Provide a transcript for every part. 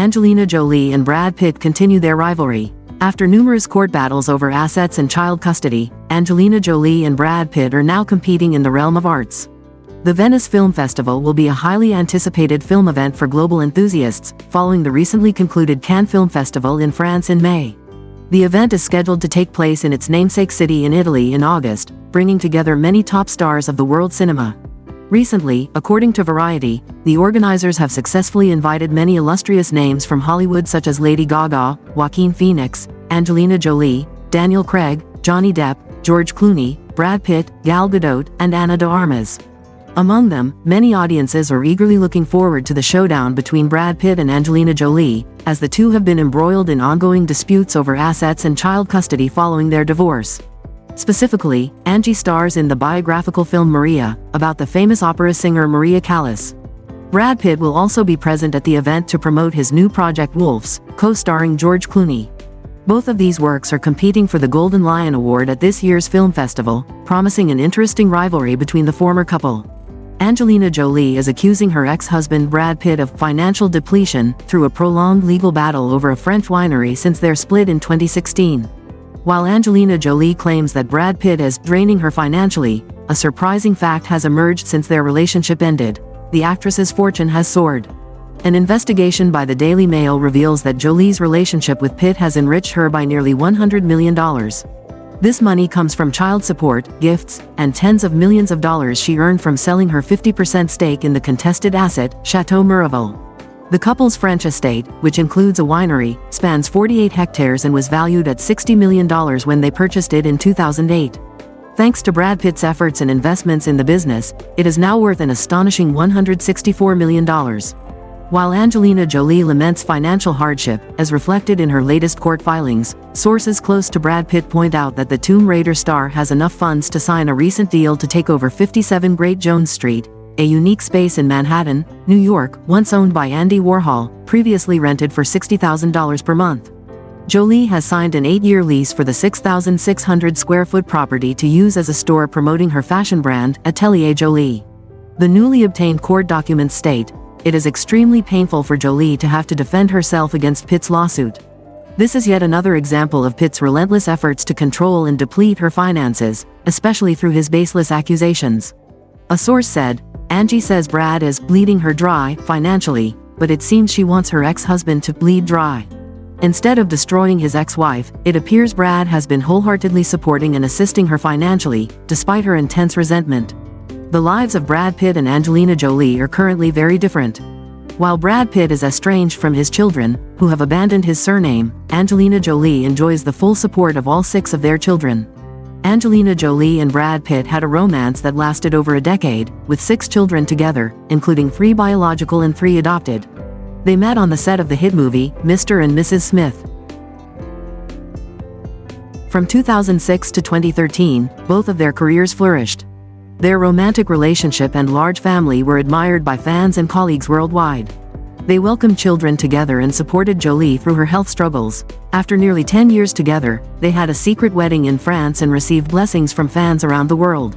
Angelina Jolie and Brad Pitt continue their rivalry. After numerous court battles over assets and child custody, Angelina Jolie and Brad Pitt are now competing in the realm of arts. The Venice Film Festival will be a highly anticipated film event for global enthusiasts, following the recently concluded Cannes Film Festival in France in May. The event is scheduled to take place in its namesake city in Italy in August, bringing together many top stars of the world cinema. Recently, according to Variety, the organizers have successfully invited many illustrious names from Hollywood such as Lady Gaga, Joaquin Phoenix, Angelina Jolie, Daniel Craig, Johnny Depp, George Clooney, Brad Pitt, Gal Gadot, and Ana de Armas. Among them, many audiences are eagerly looking forward to the showdown between Brad Pitt and Angelina Jolie, as the two have been embroiled in ongoing disputes over assets and child custody following their divorce. Specifically, Angie stars in the biographical film Maria, about the famous opera singer Maria Callas. Brad Pitt will also be present at the event to promote his new project Wolves, co-starring George Clooney. Both of these works are competing for the Golden Lion Award at this year's film festival, promising an interesting rivalry between the former couple. Angelina Jolie is accusing her ex-husband Brad Pitt of financial depletion through a prolonged legal battle over a French winery since their split in 2016. While Angelina Jolie claims that Brad Pitt is draining her financially, a surprising fact has emerged since their relationship ended: the actress's fortune has soared. An investigation by the Daily Mail reveals that Jolie's relationship with Pitt has enriched her by nearly $100 million. This money comes from child support, gifts, and tens of millions of dollars she earned from selling her 50% stake in the contested asset, Chateau Miraval. The couple's French estate, which includes a winery, spans 48 hectares and was valued at $60 million when they purchased it in 2008. Thanks to Brad Pitt's efforts and investments in the business, it is now worth an astonishing $164 million. While Angelina Jolie laments financial hardship, as reflected in her latest court filings, sources close to Brad Pitt point out that the Tomb Raider star has enough funds to sign a recent deal to take over 57 Great Jones Street, a unique space in Manhattan, New York, once owned by Andy Warhol, previously rented for $60,000 per month. Jolie has signed an 8-year lease for the 6,600 square foot property to use as a store promoting her fashion brand, Atelier Jolie. The newly obtained court documents state, "It is extremely painful for Jolie to have to defend herself against Pitt's lawsuit. This is yet another example of Pitt's relentless efforts to control and deplete her finances, especially through his baseless accusations." A source said, "Angie says Brad is bleeding her dry financially, but it seems she wants her ex-husband to bleed dry. Instead of destroying his ex-wife, it appears Brad has been wholeheartedly supporting and assisting her financially, despite her intense resentment." The lives of Brad Pitt and Angelina Jolie are currently very different. While Brad Pitt is estranged from his children, who have abandoned his surname, Angelina Jolie enjoys the full support of all 6 of their children. Angelina Jolie and Brad Pitt had a romance that lasted over a decade, with 6 children together, including 3 biological and 3 adopted. They met on the set of the hit movie, Mr. and Mrs. Smith. From 2006 to 2013, both of their careers flourished. Their romantic relationship and large family were admired by fans and colleagues worldwide. They welcomed children together and supported Jolie through her health struggles. After nearly 10 years together, they had a secret wedding in France and received blessings from fans around the world.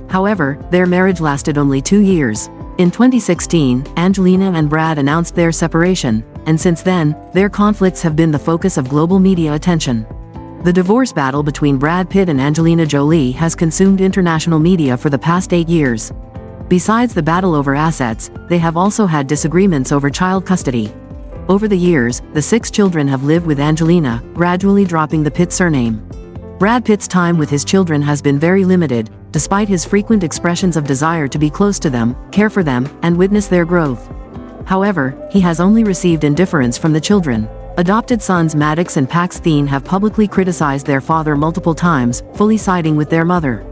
However, their marriage lasted only 2 years. In 2016, Angelina and Brad announced their separation, and since then, their conflicts have been the focus of global media attention. The divorce battle between Brad Pitt and Angelina Jolie has consumed international media for the past 8 years. Besides the battle over assets, they have also had disagreements over child custody. Over the years, the 6 children have lived with Angelina, gradually dropping the Pitt surname. Brad Pitt's time with his children has been very limited, despite his frequent expressions of desire to be close to them, care for them, and witness their growth. However, he has only received indifference from the children. Adopted sons Maddox and Paxthene have publicly criticized their father multiple times, fully siding with their mother.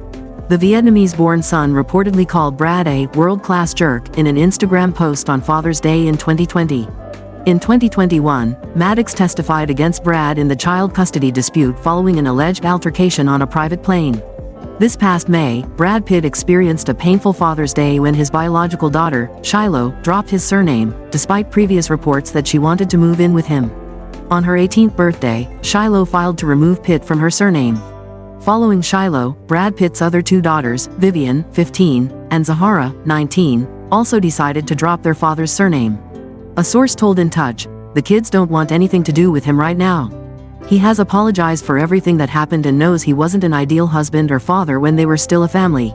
The Vietnamese-born son reportedly called Brad a world-class jerk in an Instagram post on Father's Day in 2020. In 2021, Maddox testified against Brad in the child custody dispute following an alleged altercation on a private plane. This past May, Brad Pitt experienced a painful Father's Day when his biological daughter, Shiloh, dropped his surname, despite previous reports that she wanted to move in with him. On her 18th birthday, Shiloh filed to remove Pitt from her surname. Following Shiloh, Brad Pitt's other 2 daughters, Vivian, 15, and Zahara, 19, also decided to drop their father's surname. A source told In Touch, the kids don't want anything to do with him right now. He has apologized for everything that happened and knows he wasn't an ideal husband or father when they were still a family.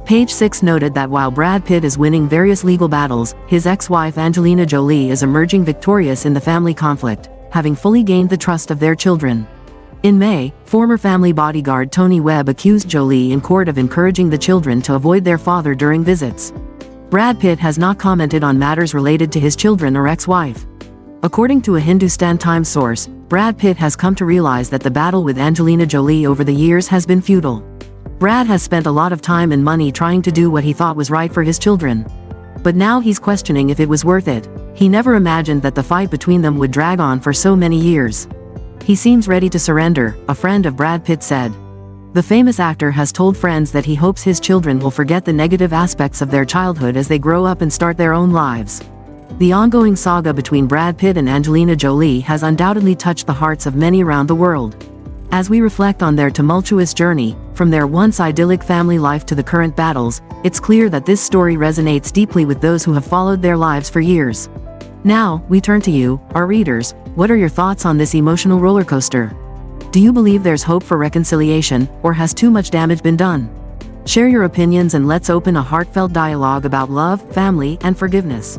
Page 6 noted that while Brad Pitt is winning various legal battles, his ex-wife Angelina Jolie is emerging victorious in the family conflict, having fully gained the trust of their children. In May, former family bodyguard Tony Webb accused Jolie in court of encouraging the children to avoid their father during visits. Brad Pitt has not commented on matters related to his children or ex-wife. According to a Hindustan Times source, Brad Pitt has come to realize that the battle with Angelina Jolie over the years has been futile. Brad has spent a lot of time and money trying to do what he thought was right for his children. But now he's questioning if it was worth it. He never imagined that the fight between them would drag on for so many years. He seems ready to surrender, a friend of Brad Pitt said. The famous actor has told friends that he hopes his children will forget the negative aspects of their childhood as they grow up and start their own lives. The ongoing saga between Brad Pitt and Angelina Jolie has undoubtedly touched the hearts of many around the world. As we reflect on their tumultuous journey, from their once idyllic family life to the current battles, it's clear that this story resonates deeply with those who have followed their lives for years. Now, we turn to you, our readers. What are your thoughts on this emotional roller coaster? Do you believe there's hope for reconciliation, or has too much damage been done? Share your opinions and let's open a heartfelt dialogue about love, family, and forgiveness.